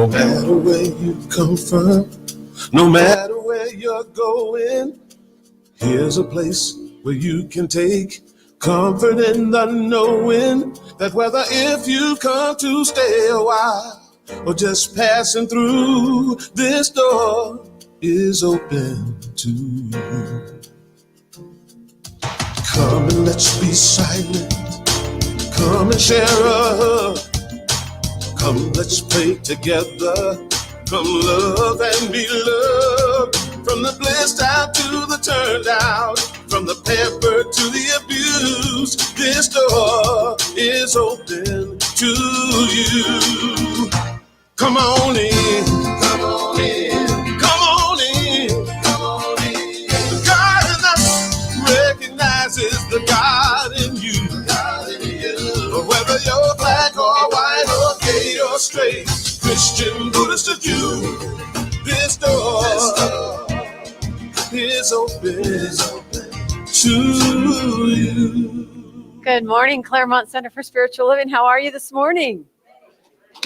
No matter where you come from, no matter where you're going, here's a place where you can take comfort in the knowing that whether if you come to stay a while or just passing through, this door is open to you. Come and let's be silent. Come and share a hug. Come, let's pray together. Come love and be loved. From the blessed out to the turned out, from the pampered to the abused, this door is open to you. Come on in, come on in, come on in, come on in. The God in us recognizes the God in you. God in you. Whether you're black or white or gay or straight, Christian, Buddhist or Jew, this door is open to you. Good morning, Claremont Center for Spiritual Living. How are you this morning?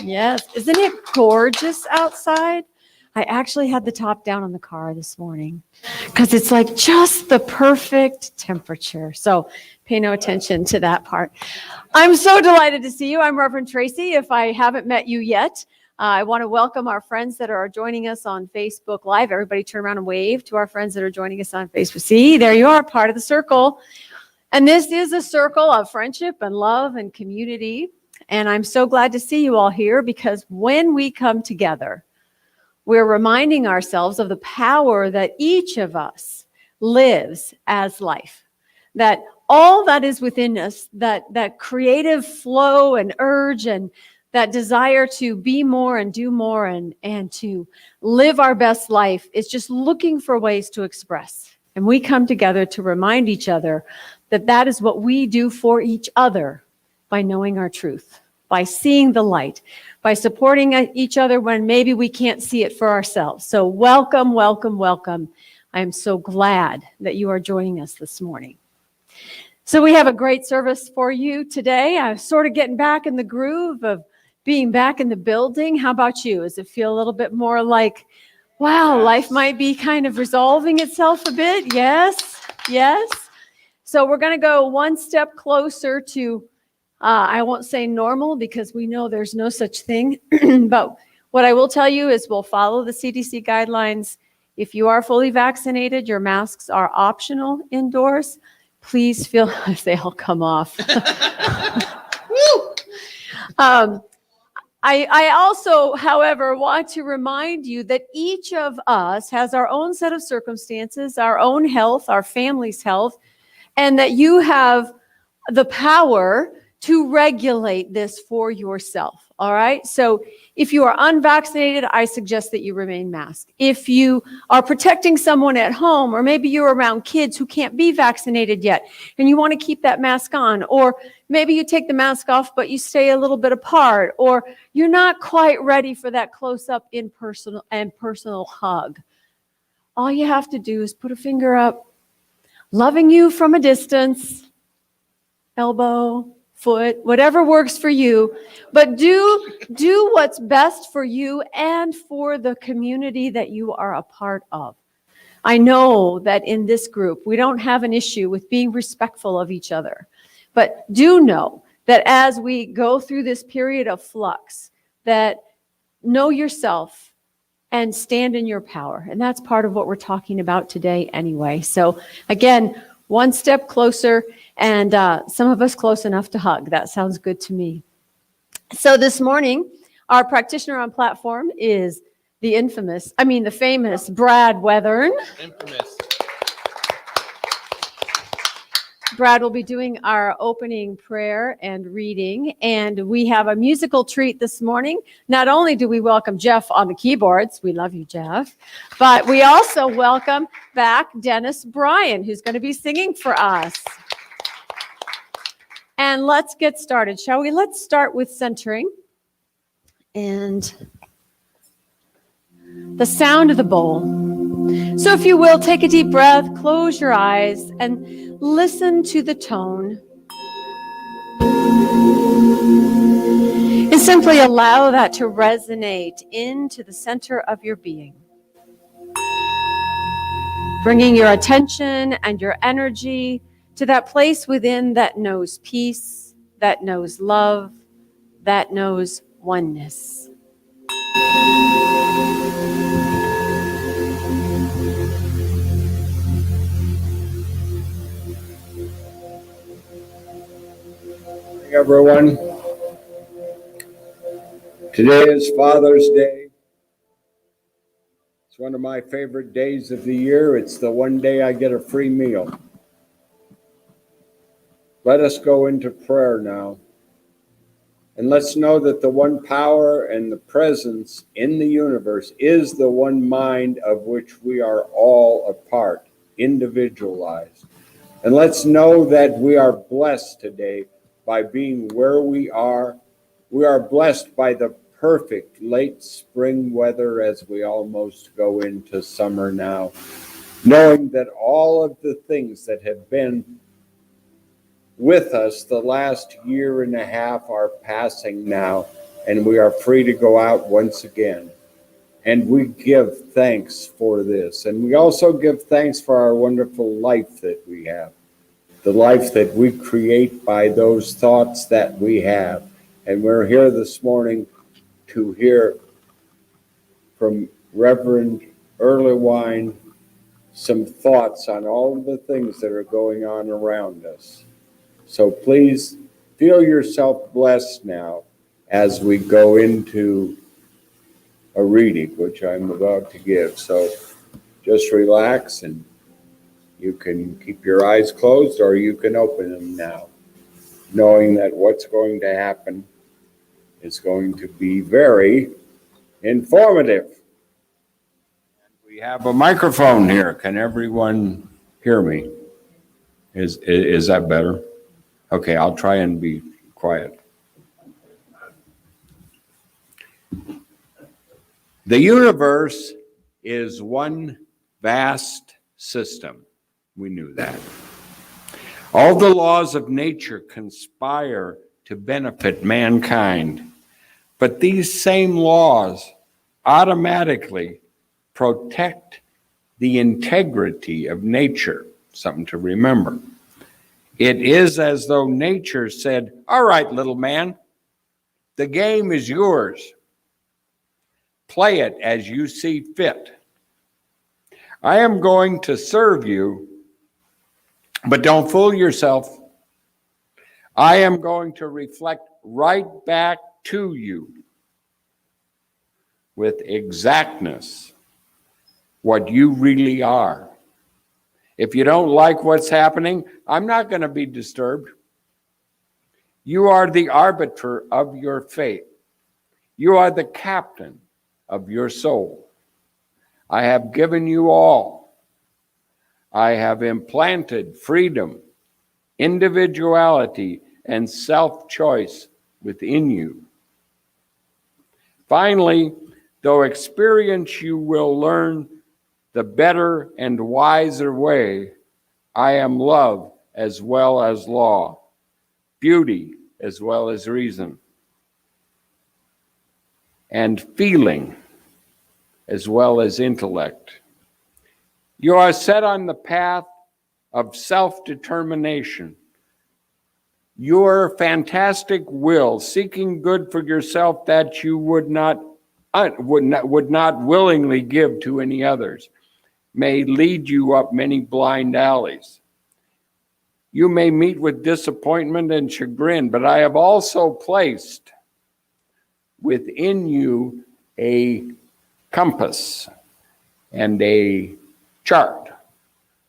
Yes. Isn't it gorgeous outside? I actually had the top down on the car this morning because it's like just the perfect temperature. So pay no attention to that part. I'm so delighted to see you. I'm Reverend Tracy. If I haven't met you yet, I want to welcome our friends that are joining us on Facebook Live. Everybody turn around and wave to our friends that are joining us on Facebook. See, there you are, part of the circle. And this is a circle of friendship and love and community. And I'm so glad to see you all here because when we come together, we're reminding ourselves of the power that each of us lives as life. That all that is within us, that creative flow and urge and that desire to be more and do more and to live our best life is just looking for ways to express. And we come together to remind each other that that is what we do for each other by knowing our truth, by seeing the light, by supporting each other when maybe we can't see it for ourselves. So welcome, welcome, welcome. I am so glad that you are joining us this morning. So we have a great service for you today. I'm sort of getting back in the groove of being back in the building. How about you? Does it feel a little bit more like, wow, life might be kind of resolving itself a bit? Yes, yes. So we're going to go one step closer to, I won't say normal because we know there's no such thing. But what I will tell you is we'll follow the CDC guidelines. If you are fully vaccinated, your masks are optional indoors. Please feel if they all come off. I also, however, want to remind you that each of us has our own set of circumstances, our own health, our family's health, and that you have the power to regulate this for yourself. All right. So if you are unvaccinated, I suggest that you remain masked. If you are protecting someone at home, or maybe you're around kids who can't be vaccinated yet, and you want to keep that mask on, or maybe you take the mask off, but you stay a little bit apart, or you're not quite ready for that close-up personal hug. All you have to do is put a finger up, loving you from a distance, elbow, foot, whatever works for you, but do what's best for you and for the community that you are a part of. I know that in this group, we don't have an issue with being respectful of each other, but do know that as we go through this period of flux, that know yourself and stand in your power. And that's part of what we're talking about today anyway. So again, one step closer, and some of us close enough to hug. That sounds good to me. So this morning, our practitioner on platform is the famous Brad Weathern. Infamous. Brad will be doing our opening prayer and reading, and we have a musical treat this morning. Not only do we welcome Jeff on the keyboards, we love you, Jeff, but we also welcome back Dennis Bryan, who's going to be singing for us. And let's get started, shall we? Let's start with centering and the sound of the bowl. So if you will, take a deep breath, close your eyes, and listen to the tone. just simply allow that to resonate into the center of your being. Bringing your attention and your energy to that place within that knows peace, that knows love, that knows oneness. Hey everyone, today is Father's Day. It's one of my favorite days of the year. It's the one day I get a free meal. Let us go into prayer now. And let's know that the one power and the presence in the universe is the one mind of which we are all a part, individualized. And let's know that we are blessed today by being where we are. We are blessed by the perfect late spring weather as we almost go into summer now, knowing that all of the things that have been with us the last year and a half are passing now, and we are free to go out once again. And we give thanks for this. And we also give thanks for our wonderful life that we have, the life that we create by those thoughts that we have. And we're here this morning to hear from Reverend Erlewine some thoughts on all of the things that are going on around us. So please feel yourself blessed now as we go into a reading, which I'm about to give. So just relax, and you can keep your eyes closed or you can open them now, knowing that what's going to happen is going to be very informative. We have a microphone here. Can everyone hear me? Is that better? Okay, I'll try and be quiet. The universe is one vast system. We knew that. All the laws of nature conspire to benefit mankind, but these same laws automatically protect the integrity of nature. Something to remember. It is as though nature said, "All right, little man, the game is yours. Play it as you see fit. I am going to serve you, but don't fool yourself. I am going to reflect right back to you with exactness what you really are. If you don't like what's happening, I'm not going to be disturbed. You are the arbiter of your fate. You are the captain of your soul. I have given you all. I have implanted freedom, individuality, and self-choice within you. Finally, though experience you will learn the better and wiser way, I am love as well as law, beauty as well as reason, and feeling as well as intellect. You are set on the path of self-determination. Your fantastic will, seeking good for yourself that you would not willingly give to any others, may lead you up many blind alleys. You may meet with disappointment and chagrin, but I have also placed within you a compass and a chart.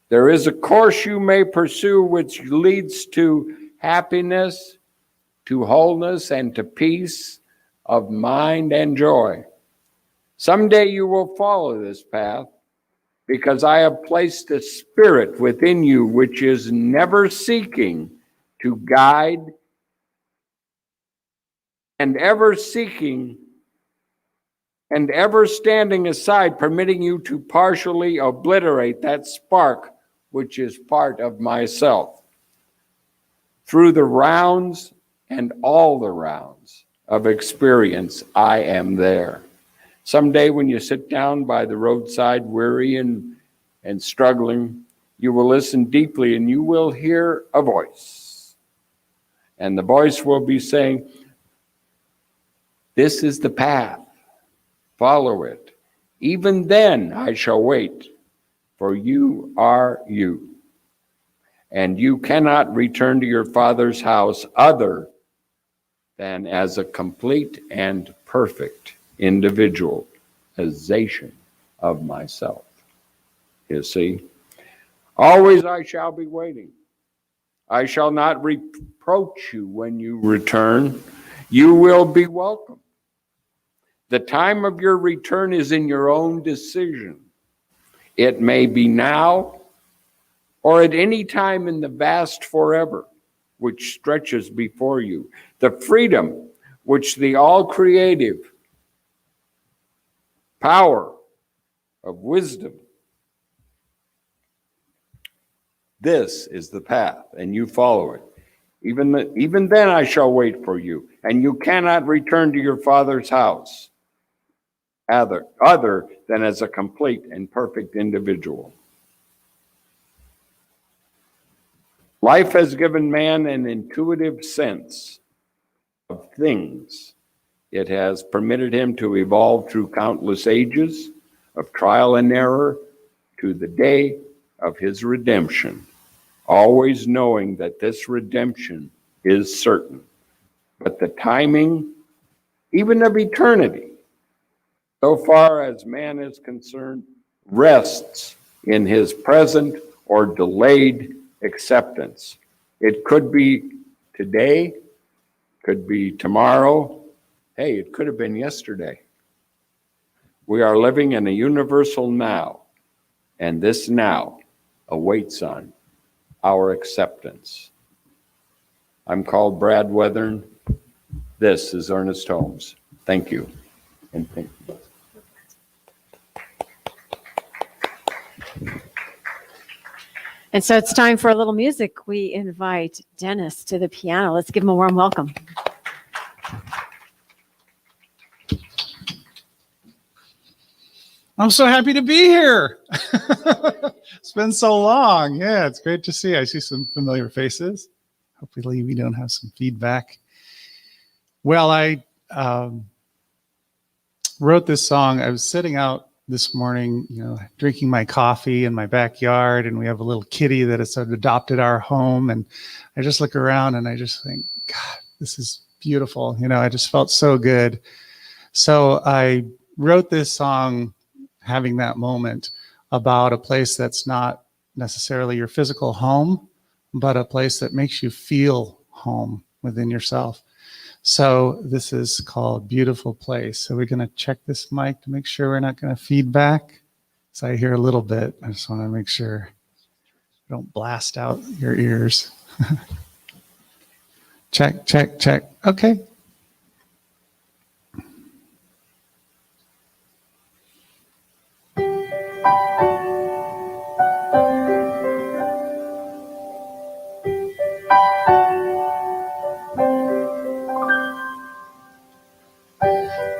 There is a course you may pursue which leads to happiness, to wholeness, and to peace of mind and joy. Someday you will follow this path, because I have placed a spirit within you which is never seeking to guide and ever seeking and ever standing aside, permitting you to partially obliterate that spark which is part of myself. Through the rounds and all the rounds of experience, I am there. Someday when you sit down by the roadside, weary and struggling, you will listen deeply and you will hear a voice. And the voice will be saying, this is the path, follow it. Even then I shall wait, for you are you. And you cannot return to your Father's house other than as a complete and perfect individualization of myself. You see, always I shall be waiting. I shall not reproach you when you return. You will be welcome. The time of your return is in your own decision. It may be now or at any time in the vast forever, which stretches before you. The freedom which the all-creative power of wisdom, this is the path, and you follow it. Even then I shall wait for you, and you cannot return to your Father's house other than as a complete and perfect individual. Life has given man an intuitive sense of things. It has permitted him to evolve through countless ages of trial and error to the day of his redemption, always knowing that this redemption is certain. But the timing, even of eternity, so far as man is concerned, rests in his present or delayed acceptance. It could be today, could be tomorrow. Hey, it could have been yesterday. We are living in a universal now, and this now awaits on our acceptance. I'm called Brad Weathern. This is Ernest Holmes. Thank you. And thank you. And so it's time for a little music. We invite Dennis to the piano. Let's give him a warm welcome. I'm so happy to be here. It's been so long. Yeah, it's great to see. I see some familiar faces. Hopefully we don't have some feedback. Well, I wrote this song. I was sitting out this morning, drinking my coffee in my backyard, and we have a little kitty that has sort of adopted our home. And I just look around and I just think, God, this is beautiful. I just felt so good. So I wrote this song having that moment about a place that's not necessarily your physical home, but a place that makes you feel home within yourself. So this is called Beautiful Place. So we're going to check this mic to make sure we're not going to feedback. So I hear a little bit. I just want to make sure I don't blast out your ears. Check, check, check. Okay.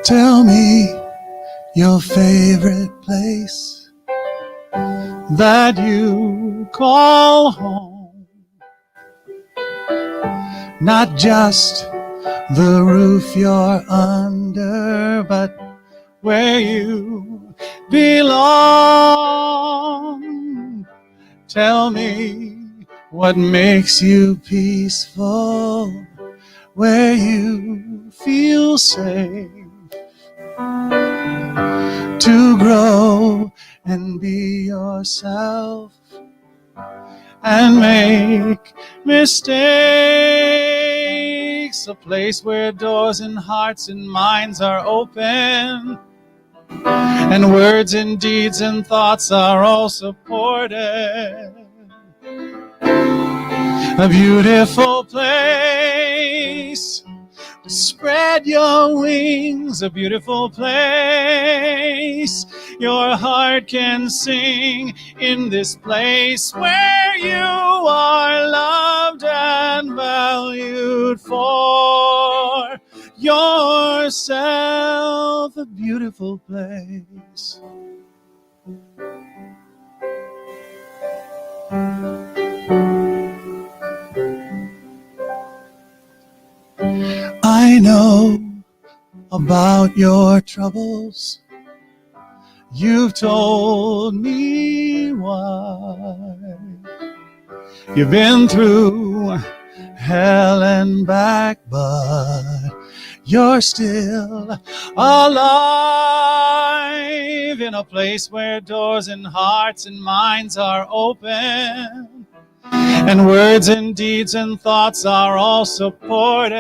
Tell me your favorite place that you call home. Not just the roof you're under, but where you belong. Tell me what makes you peaceful, where you feel safe to grow and be yourself and make mistakes. A place where doors and hearts and minds are open, and words and deeds and thoughts are all supported. A beautiful place to spread your wings, a beautiful place your heart can sing, in this place where you are loved and valued for yourself a beautiful place. I know about your troubles. You've told me why. You've been through hell and back, but you're still alive in a place where doors and hearts and minds are open, and words and deeds and thoughts are all supported.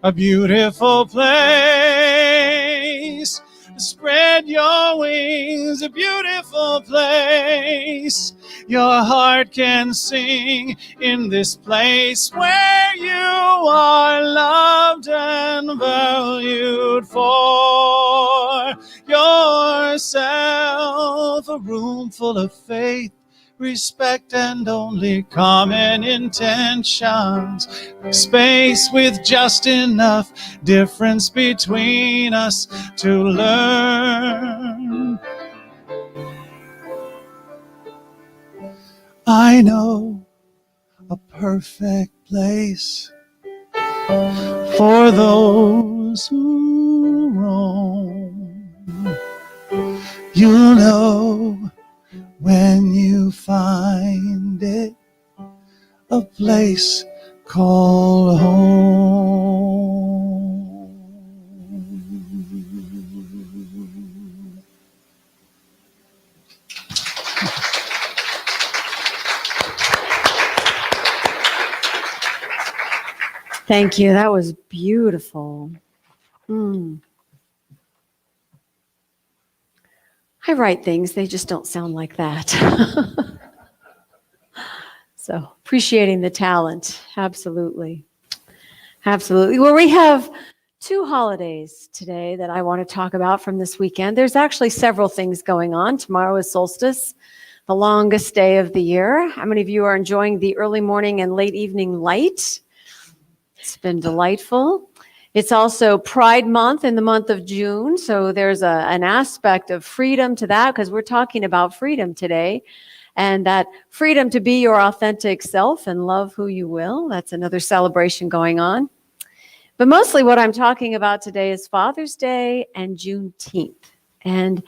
A beautiful place. Spread your wings, a beautiful place. Your heart can sing in this place where you are loved and valued for yourself. A room full of faith, respect, and only common intentions. Space with just enough difference between us to learn. I know a perfect place for those who roam. You'll know when you find it, a place called home. Thank you. That was beautiful. I write things, they just don't sound like that. So appreciating the talent. Absolutely. Absolutely. Well, we have 2 holidays today that I want to talk about from this weekend. There's actually several things going on. Tomorrow is solstice, the longest day of the year. How many of you are enjoying the early morning and late evening light? It's been delightful. It's also Pride Month in the month of June. So there's an aspect of freedom to that, because we're talking about freedom today. And that freedom to be your authentic self and love who you will. That's another celebration going on. But mostly what I'm talking about today is Father's Day and Juneteenth. And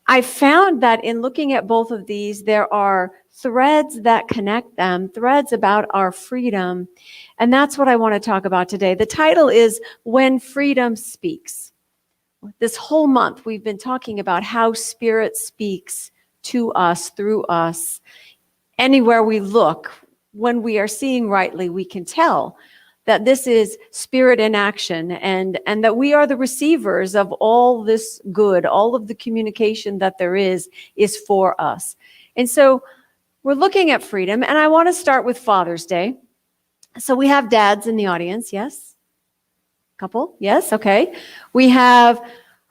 I found that in looking at both of these, there are threads that connect them, threads about our freedom. And that's what I want to talk about today. The title is When Freedom Speaks. This whole month, we've been talking about how Spirit speaks to us, through us. Anywhere we look, when we are seeing rightly, we can tell that this is Spirit in action, and that we are the receivers of all this good, all of the communication that there is for us. And so we're looking at freedom, and I want to start with Father's Day. So we have dads in the audience, yes? Couple, yes, okay. We have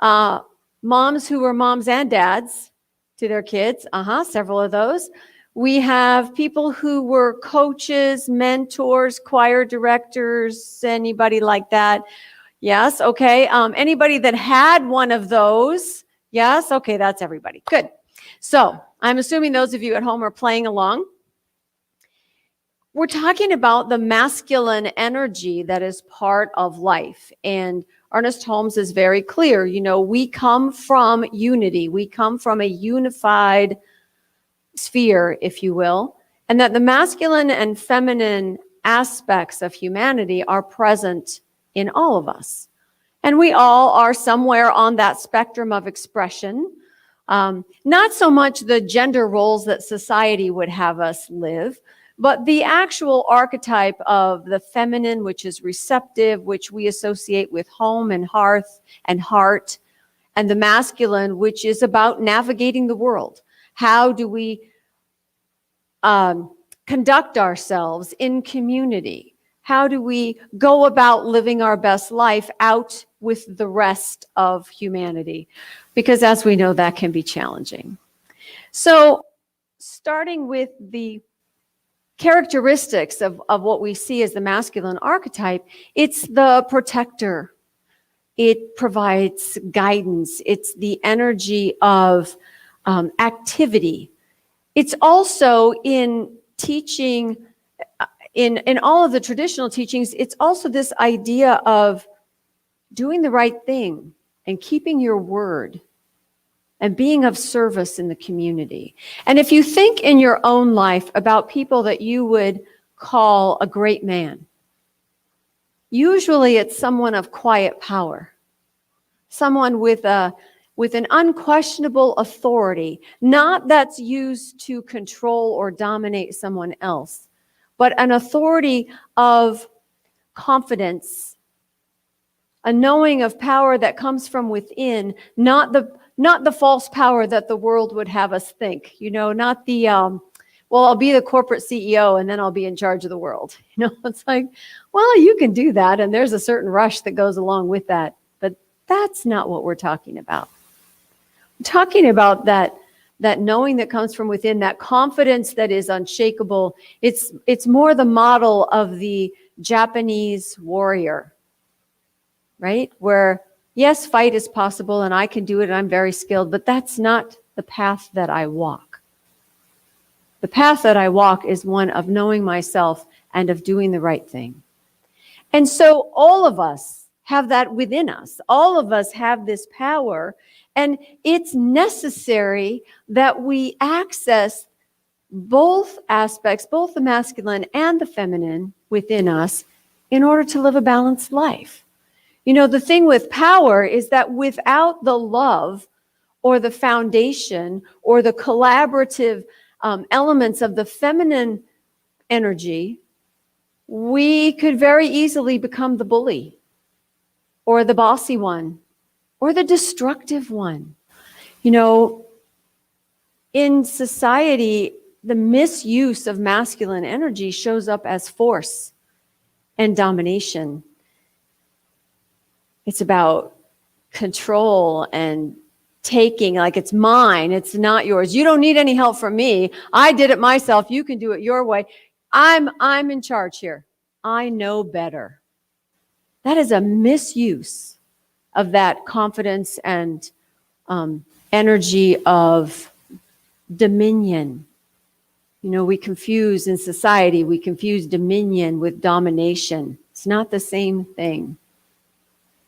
moms who are moms and dads to their kids, several of those. We have people who were coaches, mentors, choir directors, anybody like that. Yes, okay. Anybody that had one of those? Yes, okay, that's everybody. Good. So I'm assuming those of you at home are playing along. We're talking about the masculine energy that is part of life. And Ernest Holmes is very clear. You know, we come from unity. We come from a unified sphere, if you will, and that the masculine and feminine aspects of humanity are present in all of us. And we all are somewhere on that spectrum of expression. Not so much the gender roles that society would have us live, but the actual archetype of the feminine, which is receptive, which we associate with home and hearth and heart, and the masculine, which is about navigating the world. How do we conduct ourselves in community? How do we go about living our best life out with the rest of humanity? Because as we know, that can be challenging. So starting with the characteristics of what we see as the masculine archetype, it's the protector. It provides guidance. It's the energy of activity. It's also in teaching, in all of the traditional teachings, it's also this idea of doing the right thing and keeping your word and being of service in the community. And if you think in your own life about people that you would call a great man, usually it's someone of quiet power, someone with an unquestionable authority, not that's used to control or dominate someone else, but an authority of confidence, a knowing of power that comes from within, not the false power that the world would have us think, not the, well, I'll be the corporate CEO and then I'll be in charge of the world. It's like, well, you can do that. And there's a certain rush that goes along with that. But that's not what we're talking about. We're talking about that knowing that comes from within, that confidence that is unshakable. It's more the model of the Japanese warrior, right? Where, yes, fight is possible and I can do it and I'm very skilled, but that's not the path that I walk. The path that I walk is one of knowing myself and of doing the right thing. And so all of us have that within us. All of us have this power, and it's necessary that we access both aspects, both the masculine and the feminine within us, in order to live a balanced life. The thing with power is that without the love or the foundation or the collaborative elements of the feminine energy, we could very easily become the bully or the bossy one or the destructive one. In society, the misuse of masculine energy shows up as force and domination. It's about control and taking, like it's mine, it's not yours. You don't need any help from me. I did it myself. You can do it your way. I'm in charge here. I know better. That is a misuse of that confidence and energy of dominion. We confuse in society, we confuse dominion with domination. It's not the same thing.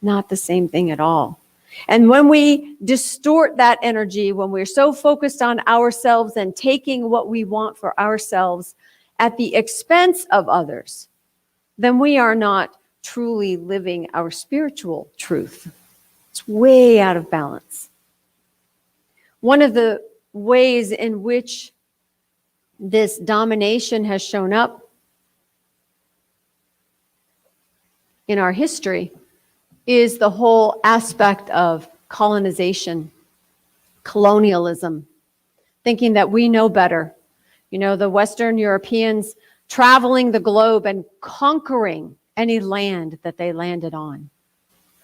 Not the same thing at all. And when we distort that energy, when we're so focused on ourselves and taking what we want for ourselves at the expense of others, then we are not truly living our spiritual truth. It's way out of balance. One of the ways in which this domination has shown up in our history is the whole aspect of colonization, colonialism, thinking that we know better. The Western Europeans traveling the globe and conquering any land that they landed on,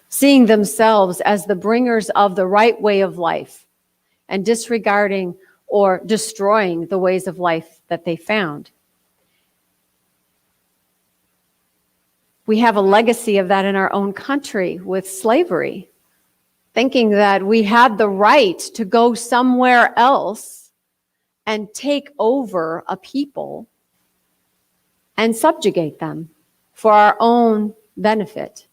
seeing themselves as the bringers of the right way of life and disregarding or destroying the ways of life that they found. We have a legacy of that in our own country with slavery, thinking that we had the right to go somewhere else and take over a people and subjugate them for our own benefit.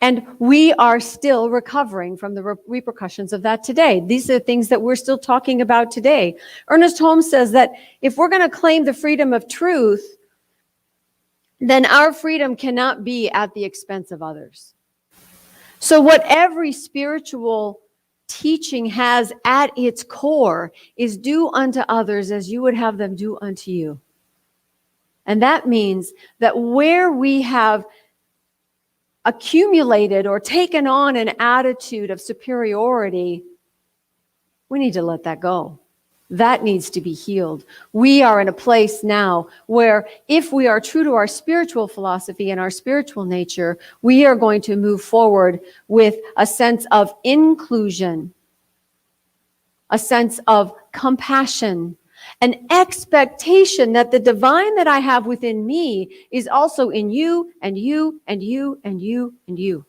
And we are still recovering from the repercussions of that today. These are things that we're still talking about today. Ernest Holmes says that if we're going to claim the freedom of truth, then our freedom cannot be at the expense of others. So what every spiritual teaching has at its core is do unto others as you would have them do unto you. And that means that where we have accumulated or taken on an attitude of superiority, we need to let that go. That needs to be healed. We are in a place now where if we are true to our spiritual philosophy and our spiritual nature, we are going to move forward with a sense of inclusion, a sense of compassion, An expectation that the divine that I have within me is also in you and you and you and you and you.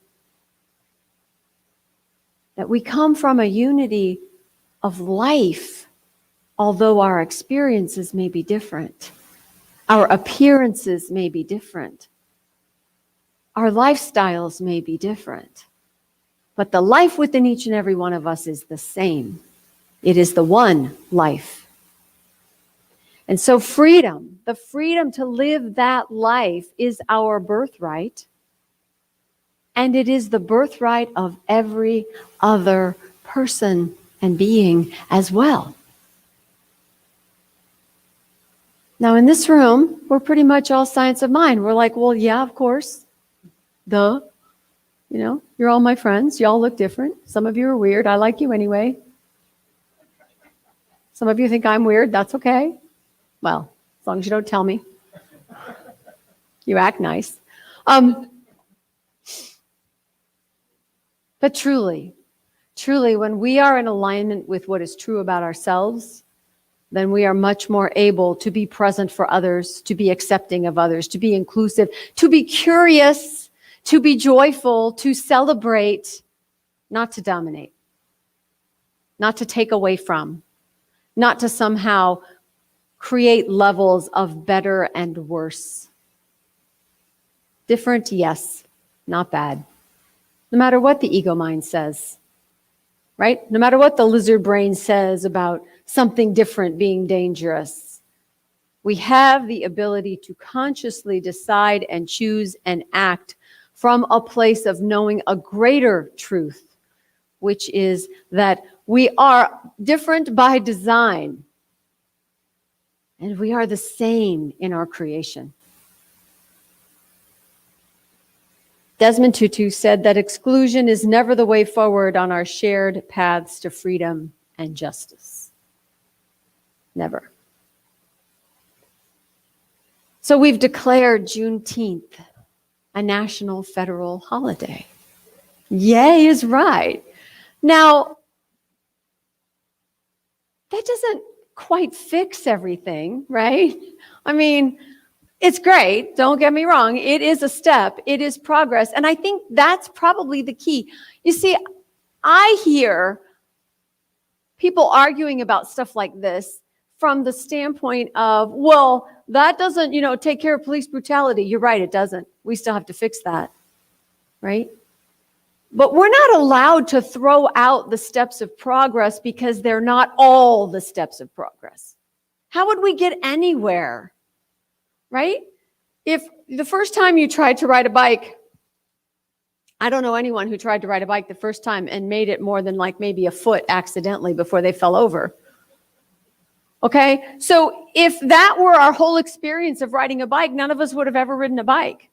That we come from a unity of life, although our experiences may be different. Our appearances may be different. Our lifestyles may be different. But the life within each and every one of us is the same. It is the one life. And so freedom, the freedom to live that life is our birthright. And it is the birthright of every other person and being as well. Now in this room, we're pretty much all science of mind. We're like, well, yeah, of course. Duh. You know, you're all my friends. Y'all look different. Some of you are weird. I like you anyway. Some of you think I'm weird. That's okay. Well, as long as you don't tell me. You act nice. But truly, when we are in alignment with what is true about ourselves, then we are much more able to be present for others, to be accepting of others, to be inclusive, to be curious, to be joyful, to celebrate, not to dominate, not to take away from, not to somehow create levels of better and worse. Different, yes, not bad. No matter what the ego mind says, right? No matter what the lizard brain says about something different being dangerous, we have the ability to consciously decide and choose and act from a place of knowing a greater truth, which is that we are different by design, and we are the same in our creation. Desmond Tutu said that exclusion is never the way forward on our shared paths to freedom and justice. Never. So we've declared Juneteenth a national federal holiday. Yay is right. Now, that doesn't quite fix everything, right? I mean, it's great. Don't get me wrong. It is a step. It is progress. And I think that's probably the key. You see, I hear people arguing about stuff like this from the standpoint of, well, that doesn't, take care of police brutality. You're right, it doesn't. We still have to fix that, right? But we're not allowed to throw out the steps of progress because they're not all the steps of progress. How would we get anywhere, right? If the first time you tried to ride a bike, I don't know anyone who tried to ride a bike the first time and made it more than like maybe a foot accidentally before they fell over. Okay, so if that were our whole experience of riding a bike, none of us would have ever ridden a bike.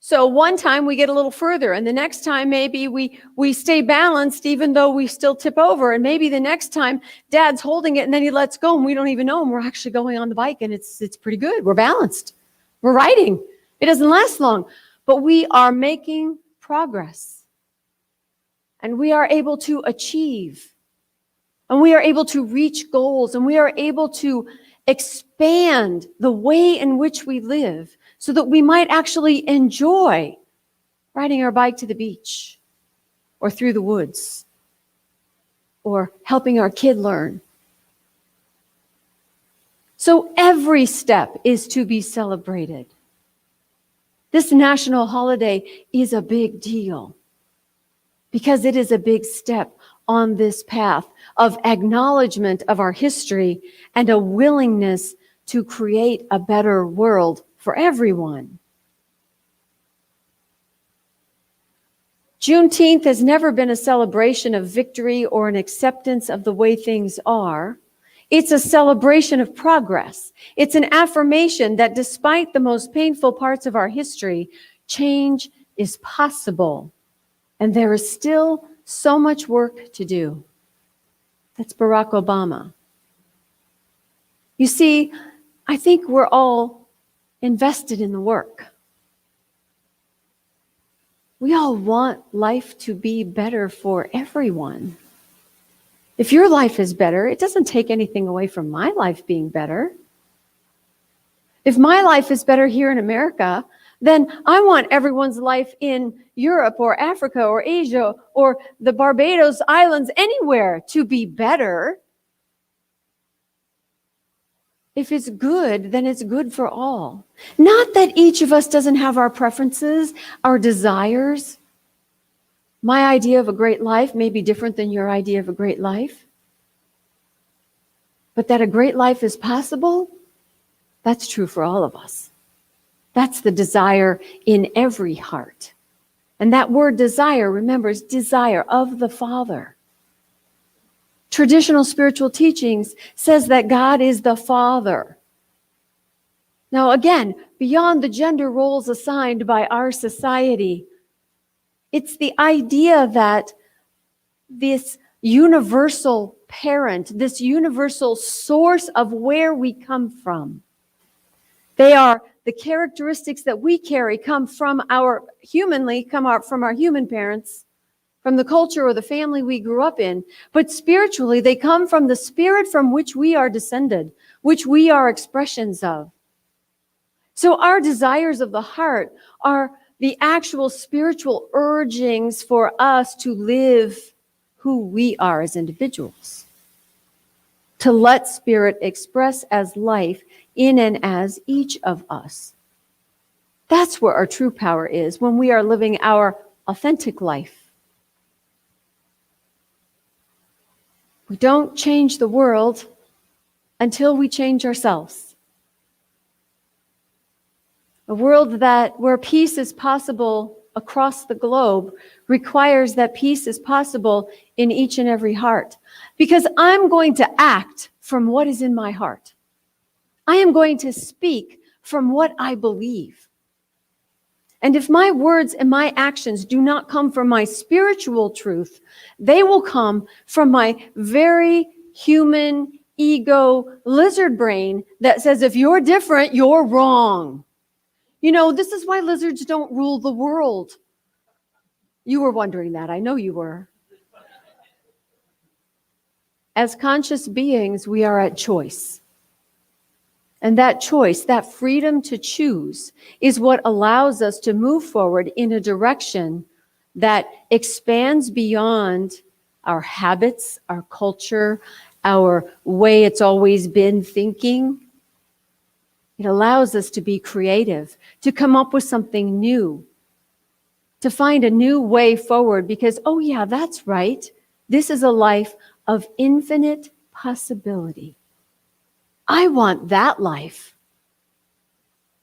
So one time we get a little further, and the next time maybe we stay balanced even though we still tip over, and maybe the next time Dad's holding it and then he lets go and we don't even know, and we're actually going on the bike and it's pretty good. We're balanced. We're riding. It doesn't last long, but we are making progress, and we are able to achieve. And we are able to reach goals, and we are able to expand the way in which we live so that we might actually enjoy riding our bike to the beach or through the woods or helping our kid learn. So every step is to be celebrated. This national holiday is a big deal because it is a big step on this path of acknowledgement of our history and a willingness to create a better world for everyone. Juneteenth has never been a celebration of victory or an acceptance of the way things are. It's a celebration of progress. It's an affirmation that despite the most painful parts of our history, change is possible. And there is still so much work to do. That's Barack Obama. You see, I think we're all invested in the work. We all want life to be better for everyone. If your life is better, it doesn't take anything away from my life being better. If my life is better here in America, then I want everyone's life in Europe or Africa or Asia or the Barbados Islands, anywhere, to be better. If it's good, then it's good for all. Not that each of us doesn't have our preferences, our desires. My idea of a great life may be different than your idea of a great life. But that a great life is possible, that's true for all of us. That's the desire in every heart. And that word desire, remember, is desire of the Father. Traditional spiritual teachings says that God is the Father. Now, again, beyond the gender roles assigned by our society, it's the idea that this universal parent, this universal source of where we come from, they are the characteristics that we carry come from our human parents, from the culture or the family we grew up in, but spiritually they come from the spirit from which we are descended, which we are expressions of. So our desires of the heart are the actual spiritual urgings for us to live who we are as individuals, to let spirit express as life in and as each of us. That's where our true power is, when we are living our authentic life. We don't change the world until we change ourselves. A world where peace is possible across the globe requires that peace is possible in each and every heart. Because I'm going to act from what is in my heart. I am going to speak from what I believe. And if my words and my actions do not come from my spiritual truth, they will come from my very human ego lizard brain that says, if you're different, you're wrong. You know, this is why lizards don't rule the world. You were wondering that. I know you were. As conscious beings, we are at choice. And that choice, that freedom to choose, is what allows us to move forward in a direction that expands beyond our habits, our culture, our way it's always been thinking. It allows us to be creative, to come up with something new, to find a new way forward because, oh yeah, that's right. This is a life of infinite possibility. I want that life.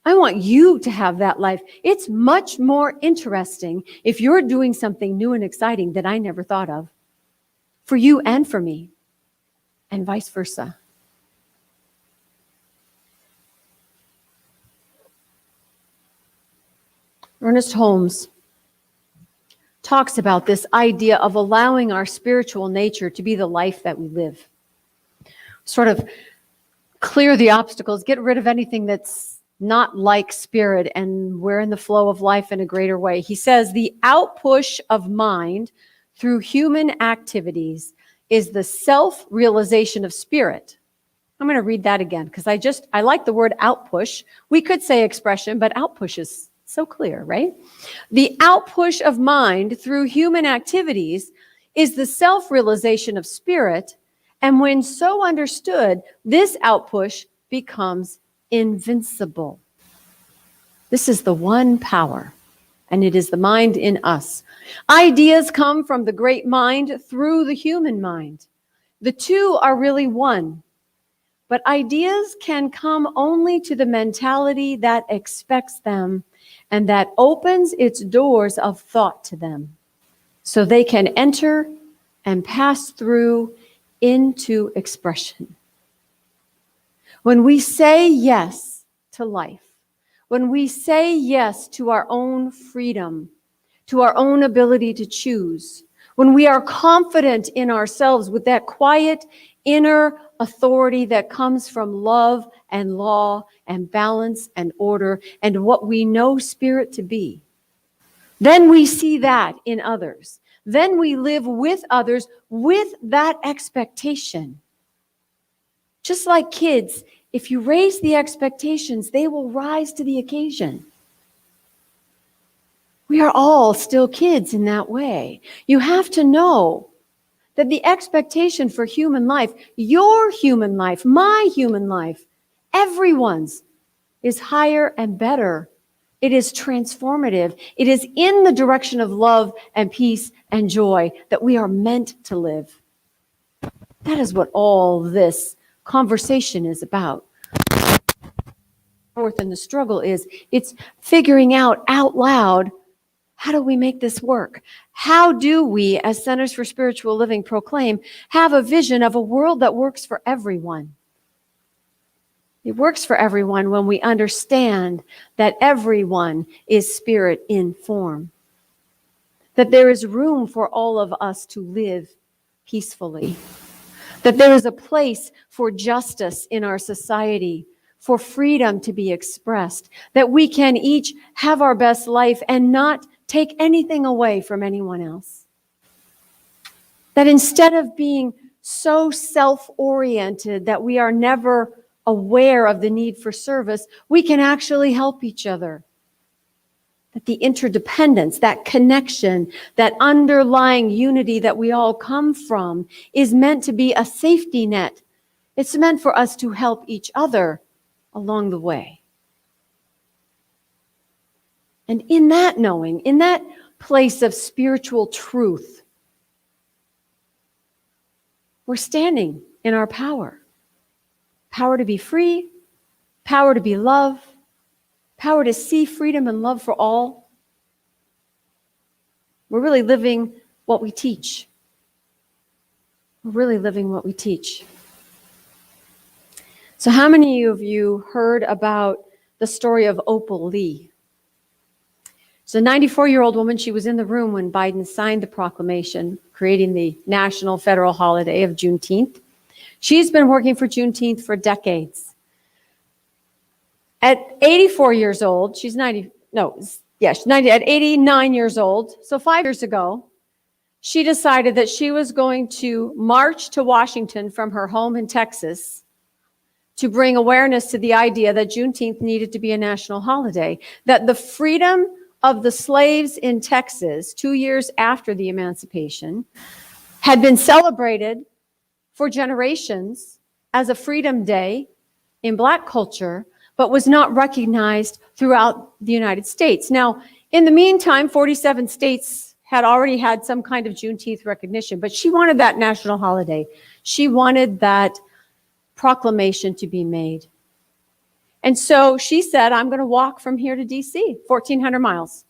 I want you to have that life. It's much more interesting if you're doing something new and exciting that I never thought of, for you and for me, and vice versa. Ernest Holmes talks about this idea of allowing our spiritual nature to be the life that we live. Sort of clear the obstacles, get rid of anything that's not like spirit, and we're in the flow of life in a greater way. He says the outpush of mind through human activities is the self-realization of spirit. I'm going to read that again because I like the word outpush. We could say expression, but outpush is so clear, right? The outpush of mind through human activities is the self-realization of spirit. And when so understood, this outpush becomes invincible. This is the one power, and it is the mind in us. Ideas come from the great mind through the human mind. The two are really one. But ideas can come only to the mentality that expects them and that opens its doors of thought to them, so they can enter and pass through into expression. When we say yes to life, when we say yes to our own freedom, to our own ability to choose, when we are confident in ourselves with that quiet inner authority that comes from love and law and balance and order and what we know spirit to be, then we see that in others. then we live with others with that expectation. Just like kids, if you raise the expectations, they will rise to the occasion. We are all still kids in that way. You have to know that the expectation for human life, your human life, my human life, everyone's, is higher and better. It is transformative. It is in the direction of love and peace and joy that we are meant to live. That is what all this conversation is about. And the struggle is, it's figuring out loud, how do we make this work? How do we, as Centers for Spiritual Living proclaim, have a vision of a world that works for everyone? It works for everyone when we understand that everyone is spirit in form, that there is room for all of us to live peacefully, that there is a place for justice in our society, for freedom to be expressed, that we can each have our best life and not take anything away from anyone else. That instead of being so self-oriented that we are never aware of the need for service, we can actually help each other. That the interdependence, that connection, that underlying unity that we all come from is meant to be a safety net. It's meant for us to help each other along the way. And in that knowing, in that place of spiritual truth, we're standing in our power. Power to be free, power to be love, power to see freedom and love for all. We're really living what we teach. We're really living what we teach. So how many of you heard about the story of Opal Lee? She's a 94-year-old woman. She was in the room when Biden signed the proclamation creating the national federal holiday of Juneteenth. She's been working for Juneteenth for decades. At 84 years old, she's 90, at 89 years old, so 5 years ago, she decided that she was going to march to Washington from her home in Texas to bring awareness to the idea that Juneteenth needed to be a national holiday, that the freedom of the slaves in Texas 2 years after the emancipation had been celebrated for generations as a freedom day in Black culture, but was not recognized throughout the United States. Now, in the meantime, 47 states had already had some kind of Juneteenth recognition, but she wanted that national holiday. She wanted that proclamation to be made. And so she said, I'm going to walk from here to DC, 1,400 miles.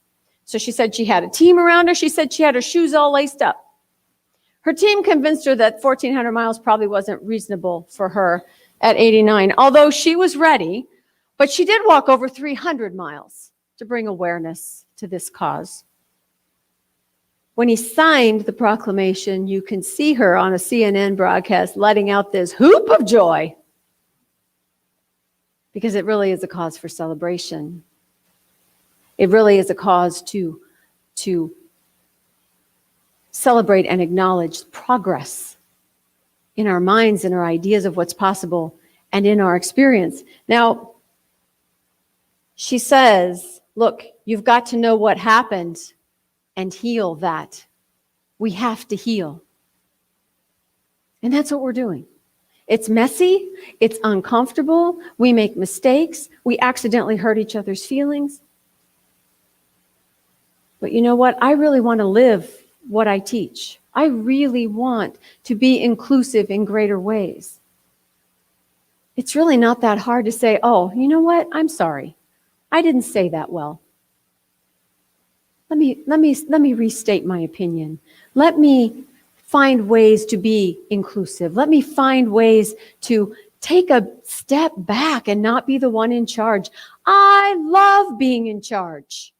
So she said she had a team around her. She said she had her shoes all laced up. Her team convinced her that 1,400 miles probably wasn't reasonable for her at 89, although she was ready. But she did walk over 300 miles to bring awareness to this cause. When he signed the proclamation, you can see her on a CNN broadcast letting out this whoop of joy, because it really is a cause for celebration. It really is a cause to celebrate and acknowledge progress in our minds and our ideas of what's possible and in our experience. Now, she says, look, you've got to know what happened and heal that. We have to heal. And that's what we're doing. It's messy. It's uncomfortable. We make mistakes. We accidentally hurt each other's feelings. But you know what? I really want to live what I teach. I really want to be inclusive in greater ways. It's really not that hard to say, oh, you know what? I'm sorry. I didn't say that well. Let me restate my opinion. Let me find ways to be inclusive. Let me find ways to take a step back and not be the one in charge. I love being in charge.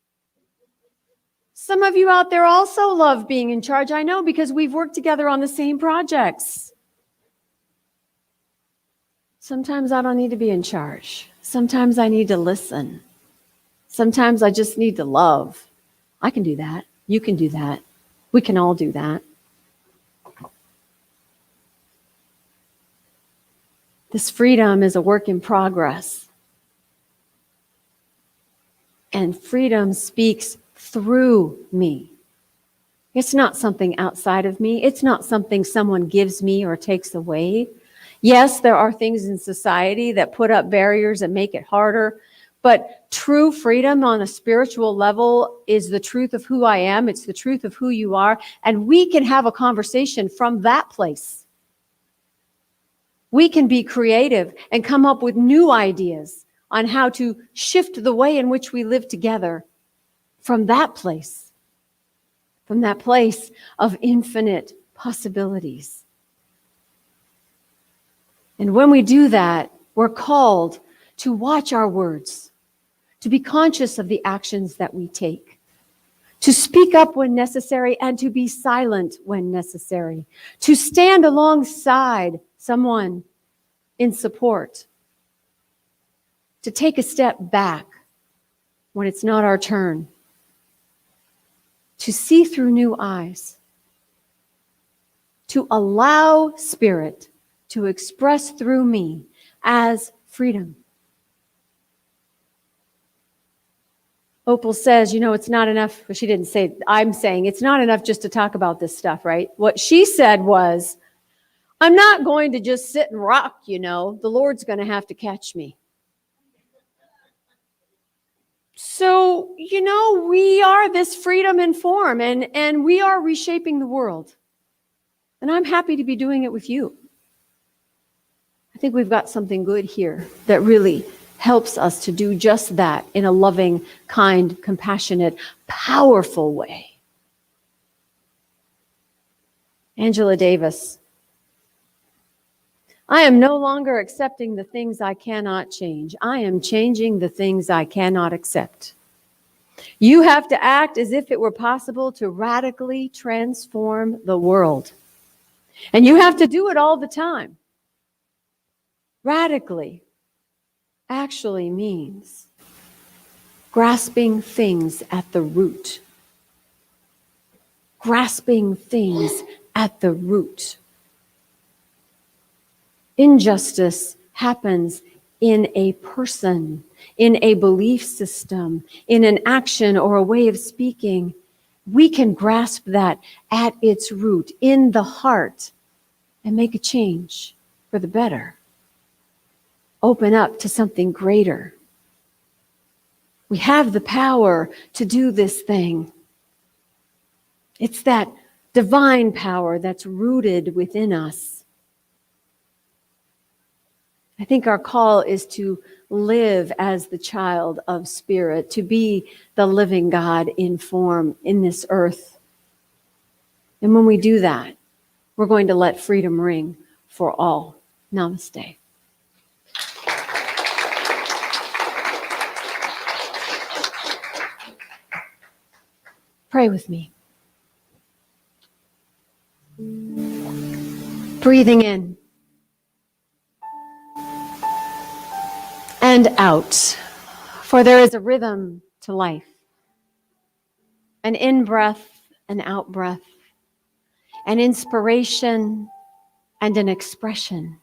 Some of you out there also love being in charge. I know, because we've worked together on the same projects. Sometimes I don't need to be in charge. Sometimes I need to listen. Sometimes I just need to love. I can do that. You can do that. We can all do that. This freedom is a work in progress. And freedom speaks through me. It's not something outside of me. It's not something someone gives me or takes away. Yes, there are things in society that put up barriers and make it harder, but true freedom on a spiritual level is the truth of who I am. It's the truth of who you are. And we can have a conversation from that place. We can be creative and come up with new ideas on how to shift the way in which we live together from that place of infinite possibilities. And when we do that, we're called to watch our words, to be conscious of the actions that we take, to speak up when necessary and to be silent when necessary, to stand alongside someone in support, to take a step back when it's not our turn, to see through new eyes, to allow Spirit to express through me as freedom. Opal says, it's not enough. Well, she didn't say, I'm saying it's not enough just to talk about this stuff, right? What she said was, I'm not going to just sit and rock, the Lord's going to have to catch me. So, we are this freedom in form, and we are reshaping the world. And I'm happy to be doing it with you. I think we've got something good here that really helps us to do just that in a loving, kind, compassionate, powerful way. Angela Davis. I am no longer accepting the things I cannot change. I am changing the things I cannot accept. You have to act as if it were possible to radically transform the world. And you have to do it all the time. Radically actually means grasping things at the root. Grasping things at the root. Injustice happens in a person, in a belief system, in an action or a way of speaking. We can grasp that at its root, in the heart, and make a change for the better. Open up to something greater. We have the power to do this thing. It's that divine power that's rooted within us. I think our call is to live as the child of Spirit, to be the living God in form in this earth. And when we do that, we're going to let freedom ring for all. Namaste. Pray with me. Breathing in. And out, for there is a rhythm to life, an in-breath, an out-breath, an inspiration and an expression.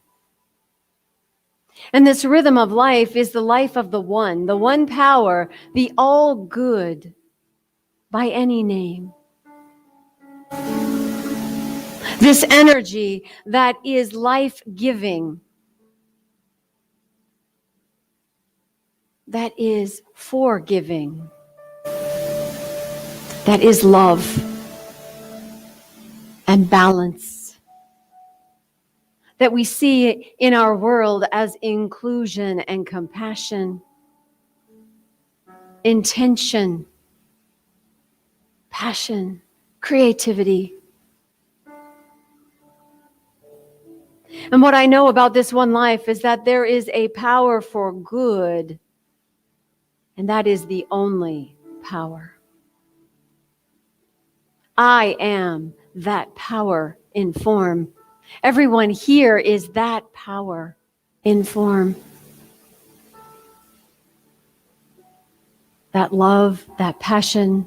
And this rhythm of life is the life of the one power, the all good by any name. This energy that is life-giving, that is forgiving, that is love and balance, that we see in our world as inclusion and compassion, intention, passion, creativity. And what I know about this one life is that there is a power for good. And that is the only power. I am that power in form. Everyone here is that power in form. That love, that passion,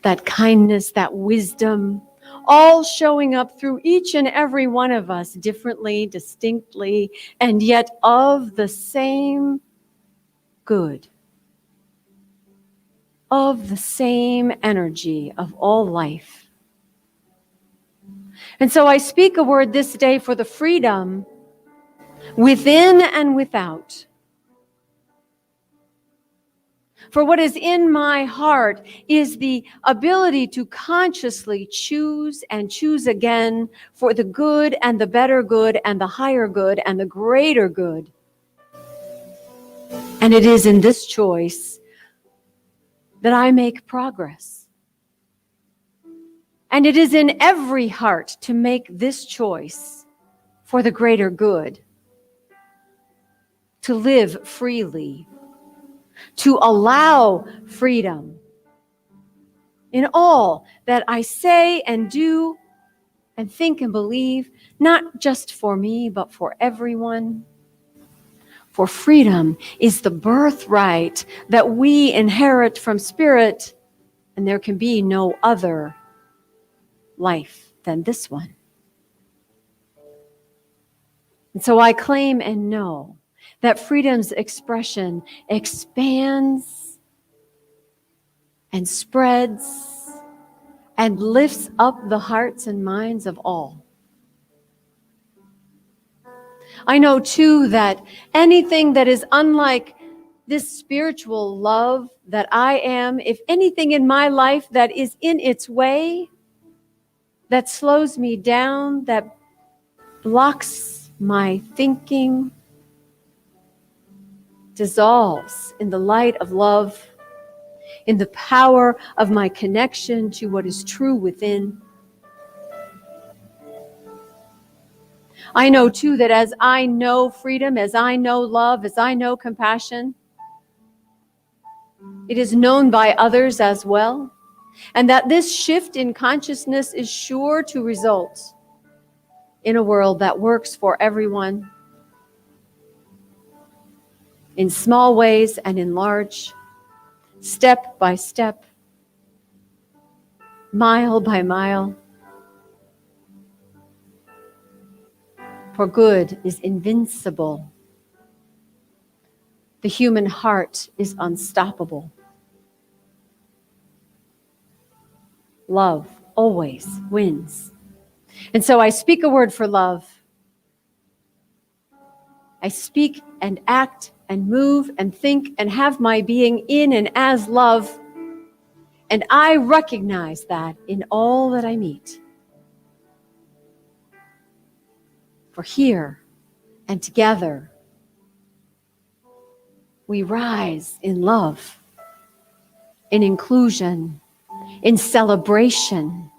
that kindness, that wisdom, all showing up through each and every one of us differently, distinctly, and yet of the same good, of the same energy of all life. And so I speak a word this day for the freedom within and without. For what is in my heart is the ability to consciously choose and choose again for the good and the better good and the higher good and the greater good. And it is in this choice that I make progress. And it is in every heart to make this choice for the greater good, to live freely, to allow freedom in all that I say and do and think and believe, not just for me, but for everyone. For freedom is the birthright that we inherit from Spirit, and there can be no other life than this one. And so I claim and know that freedom's expression expands and spreads and lifts up the hearts and minds of all. I know too that anything that is unlike this spiritual love that I am, if anything in my life that is in its way, that slows me down, that blocks my thinking, dissolves in the light of love, in the power of my connection to what is true within. I know too that as I know freedom, as I know love, as I know compassion, it is known by others as well, and that this shift in consciousness is sure to result in a world that works for everyone, in small ways and in large, step by step, mile by mile. For good is invincible. The human heart is unstoppable. Love always wins. And so I speak a word for love. I speak and act and move and think and have my being in and as love. And I recognize that in all that I meet. For here and together, we rise in love, in inclusion, in celebration.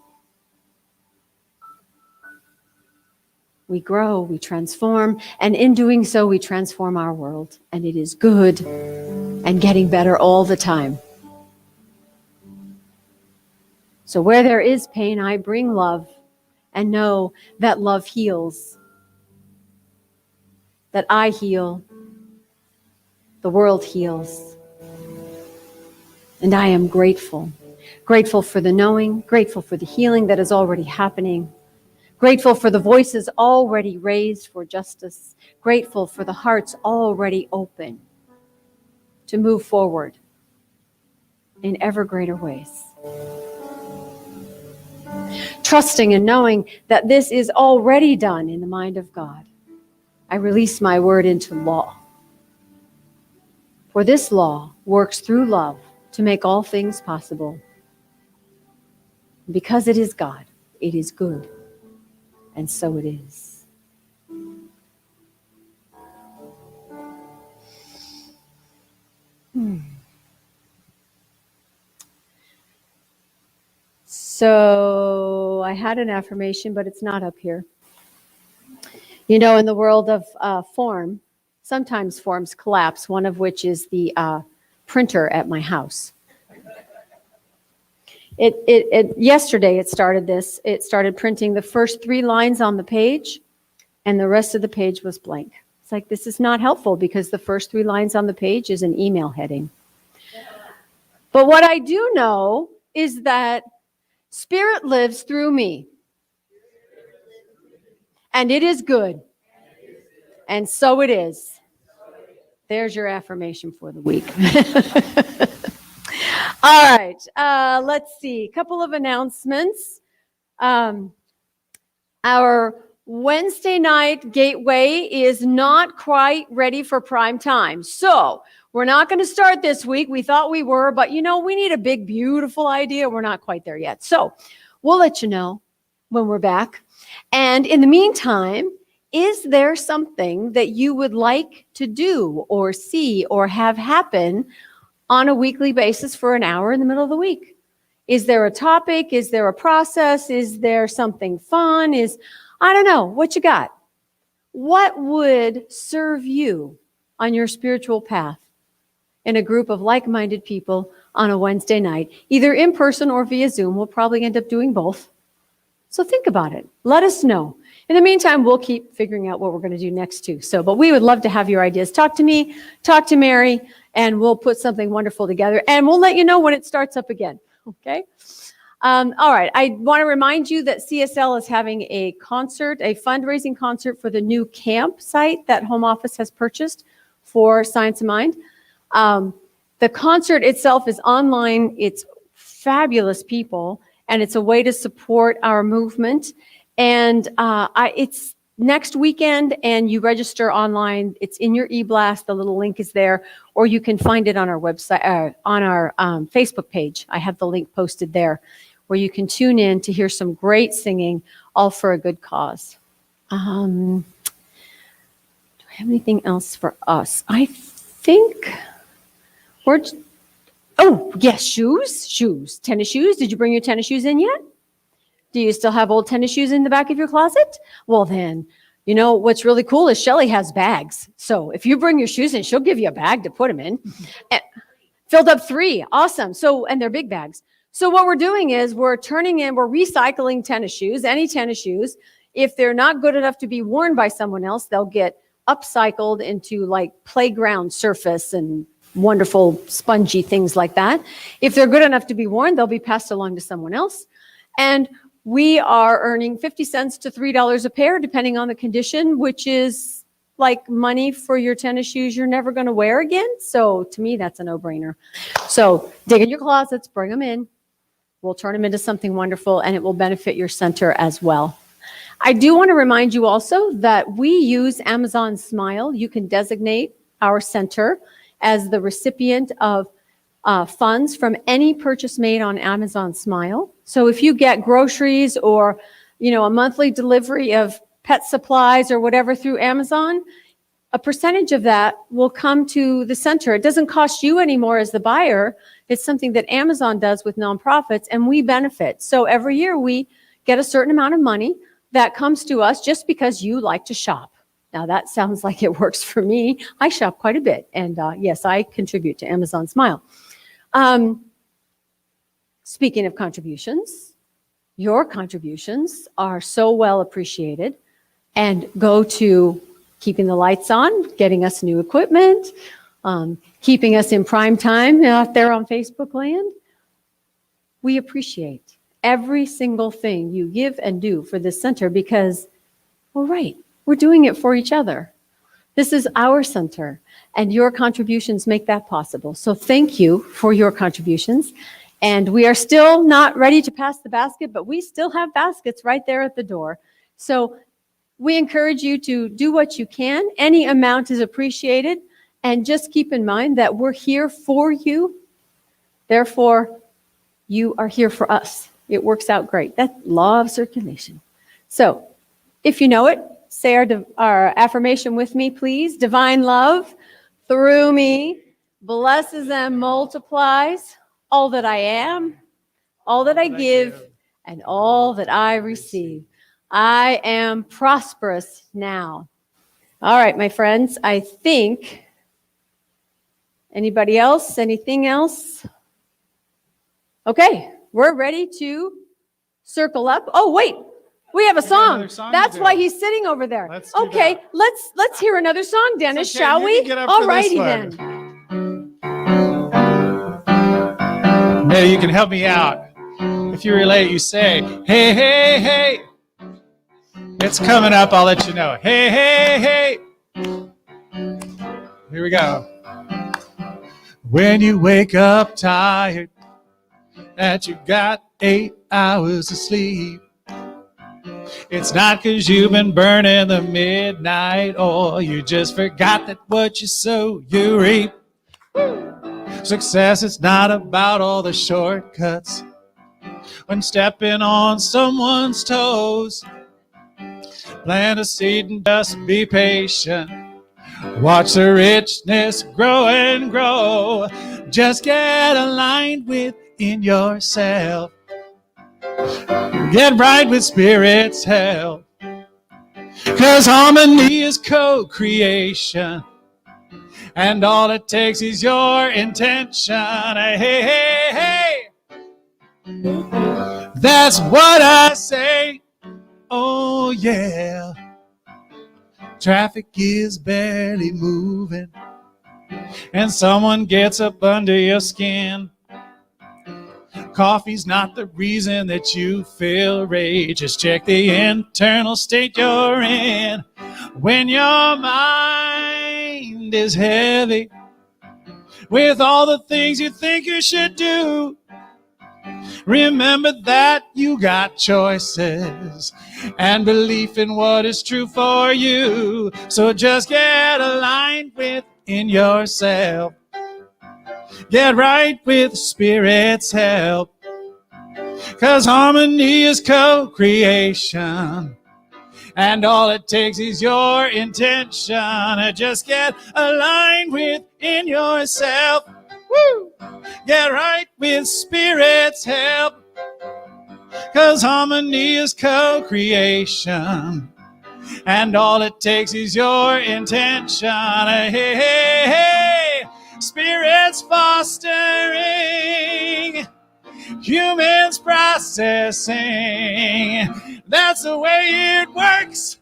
We grow, we transform, and in doing so, we transform our world. And it is good and getting better all the time. So where there is pain, I bring love and know that love heals, that I heal, the world heals. And I am grateful. Grateful for the knowing, grateful for the healing that is already happening, grateful for the voices already raised for justice, grateful for the hearts already open to move forward in ever greater ways. Trusting and knowing that this is already done in the mind of God, I release my word into law. For this law works through love to make all things possible. Because it is God, it is good, and so it is. So I had an affirmation, but it's not up here. You know, in the world of form, sometimes forms collapse, one of which is the printer at my house. Yesterday it started this. It started printing the first 3 lines on the page, and the rest of the page was blank. It's like, this is not helpful because the first 3 lines on the page is an email heading. But what I do know is that Spirit lives through me. And it is good. And so it is. There's your affirmation for the week. All right. Let's see. A couple of announcements. Our Wednesday night gateway is not quite ready for prime time. So we're not going to start this week. We thought we were, but we need a big, beautiful idea. We're not quite there yet. So we'll let you know when we're back. And in the meantime, is there something that you would like to do or see or have happen on a weekly basis for an hour in the middle of the week? Is there a topic? Is there a process? Is there something fun? I don't know. What you got? What would serve you on your spiritual path in a group of like-minded people on a Wednesday night, either in person or via Zoom? We'll probably end up doing both. So think about it. Let us know. In the meantime, we'll keep figuring out what we're going to do next too. But we would love to have your ideas. Talk to me, talk to Mary, and we'll put something wonderful together. And we'll let you know when it starts up again. Okay? All right. I want to remind you that CSL is having a concert, a fundraising concert for the new campsite that Home Office has purchased for Science of Mind. The concert itself is online. It's fabulous people, and it's a way to support our movement. And it's next weekend, and you register online. It's in your e-blast. The little link is there, or you can find it on our website, on our Facebook page. I have the link posted there, where you can tune in to hear some great singing, all for a good cause. Do I have anything else for us? I think we're... Oh, yes, shoes, tennis shoes. Did you bring your tennis shoes in yet? Do you still have old tennis shoes in the back of your closet? Well, then, what's really cool is Shelly has bags. So if you bring your shoes in, she'll give you a bag to put them in. Filled up 3. Awesome. And they're big bags. So what we're doing is we're recycling tennis shoes, any tennis shoes. If they're not good enough to be worn by someone else, they'll get upcycled into like playground surface and wonderful spongy things like that. If they're good enough to be worn, they'll be passed along to someone else. And we are earning 50 cents to $3 a pair, depending on the condition, which is like money for your tennis shoes you're never going to wear again. So to me, that's a no-brainer. So dig in your closets, bring them in. We'll turn them into something wonderful, and it will benefit your center as well. I do want to remind you also that we use Amazon Smile. You can designate our center as the recipient of funds from any purchase made on Amazon Smile. So if you get groceries or, a monthly delivery of pet supplies or whatever through Amazon, a percentage of that will come to the center. It doesn't cost you anymore as the buyer. It's something that Amazon does with nonprofits, and we benefit. So every year we get a certain amount of money that comes to us just because you like to shop. Now that sounds like it works for me. I shop quite a bit, and yes, I contribute to Amazon Smile. Speaking of contributions, your contributions are so well appreciated and go to keeping the lights on, getting us new equipment, keeping us in prime time out there on Facebook land. We appreciate every single thing you give and do for this center because, well, right, we're doing it for each other. This is our center, and your contributions make that possible. So thank you for your contributions. And we are still not ready to pass the basket, but we still have baskets right there at the door. So we encourage you to do what you can. Any amount is appreciated. And just keep in mind that we're here for you. Therefore, you are here for us. It works out great. That's law of circulation. So if you know it, say our affirmation with me, please. Divine love through me blesses and multiplies all that I am, all that I give, and all that I receive. I am prosperous now. All right, my friends, I think, anybody else? Anything else? Okay, we're ready to circle up. Oh, wait, we have a song. That's why he's sitting over there. Okay, let's hear another song, Dennis, shall we? All righty then. Maybe you can help me out. If you relate, you say, hey, hey, hey. It's coming up, I'll let you know. Hey, hey, hey. Here we go. When you wake up tired, that you got 8 hours of sleep, it's not 'cause you've been burning the midnight oil. You just forgot that what you sow, you reap. Success is not about all the shortcuts. When stepping on someone's toes, plant a seed and just be patient. Watch the richness grow and grow. Just get aligned within yourself. Get right with Spirit's help. 'Cause harmony is co-creation. And all it takes is your intention. Hey, hey, hey. That's what I say. Oh, yeah. Traffic is barely moving, and someone gets up under your skin. Coffee's not the reason that you feel rage. Just check the internal state you're in. When your mind is heavy with all the things you think you should do, remember that you got choices and belief in what is true for you. So just get aligned within yourself. Get right with Spirit's help. 'Cause harmony is co-creation. And all it takes is your intention. Just get aligned within yourself. Woo! Get right with Spirit's help. 'Cause harmony is co-creation. And all it takes is your intention. Hey, hey, hey. Spirit's fostering. Humans processing. That's the way it works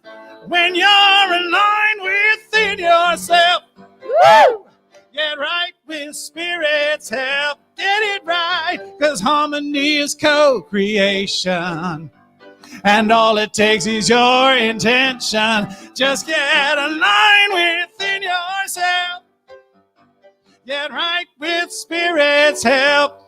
when you're aligned within yourself. Woo! Get right with Spirit's help. Get it right, 'cause harmony is co-creation. And all it takes is your intention. Just get aligned within yourself. Get right with Spirit's help.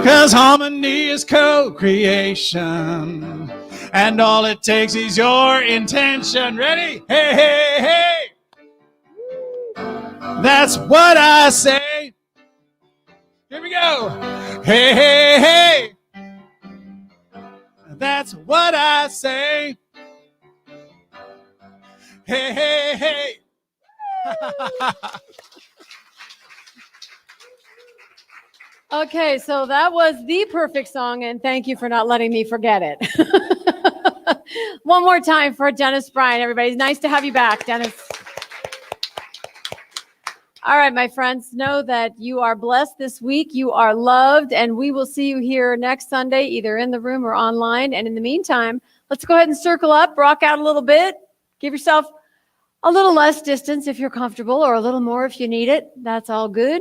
'Cause harmony is co-creation. And all it takes is your intention. Ready? Hey, hey, hey. That's what I say. Here we go. Hey, hey, hey. That's what I say. Hey, hey, hey. Okay, so that was the perfect song, and thank you for not letting me forget it. One more time for Dennis Bryan, everybody. It's nice to have you back, Dennis. All right, my friends, know that you are blessed this week. You are loved, and we will see you here next Sunday, either in the room or online. And in the meantime, let's go ahead and circle up, rock out a little bit, give yourself a little less distance if you're comfortable, or a little more if you need it. That's all good.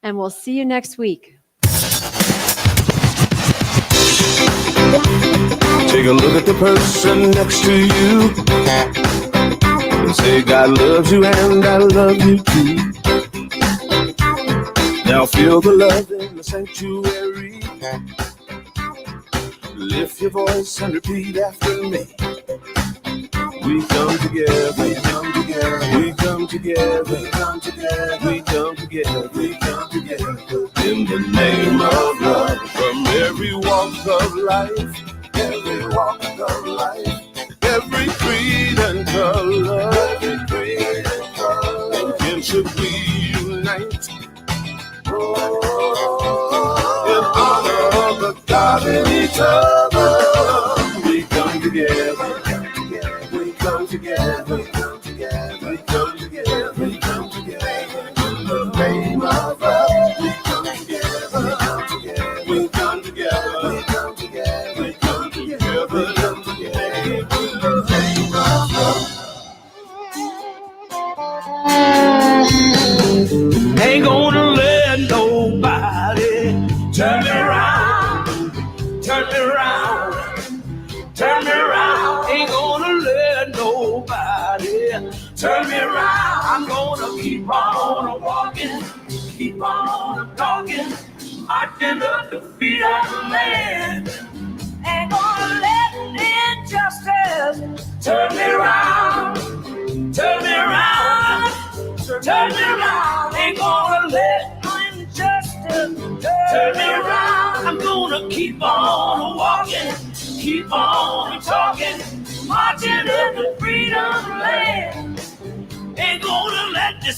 And we'll see you next week. Take a look at the person next to you and say, God loves you and I love you too. Now feel the love in the sanctuary. Lift your voice and repeat after me. We come together, we come together, we come together, we come together, we come together, we come together. In the name of love, from every walk of life, every walk of life, every creed and color, every creed and color. And then should we unite in honor of the God in each other? We come together. We come together, we come together, we come together, we come together. In the name of love, we come together, we come together, we come together, we come together, we come together, we come together. In the name of love. Ain't gonna let nobody turn me around. Turn me around, ain't gonna let nobody turn me around. I'm gonna keep on walking, keep on talking, marching up the feet of the land. Ain't gonna let injustice turn me around, turn me around, turn me around. Ain't gonna let injustice turn me around. I'm gonna keep on walking, keep on talking, marching in the freedom land. Ain't gonna let this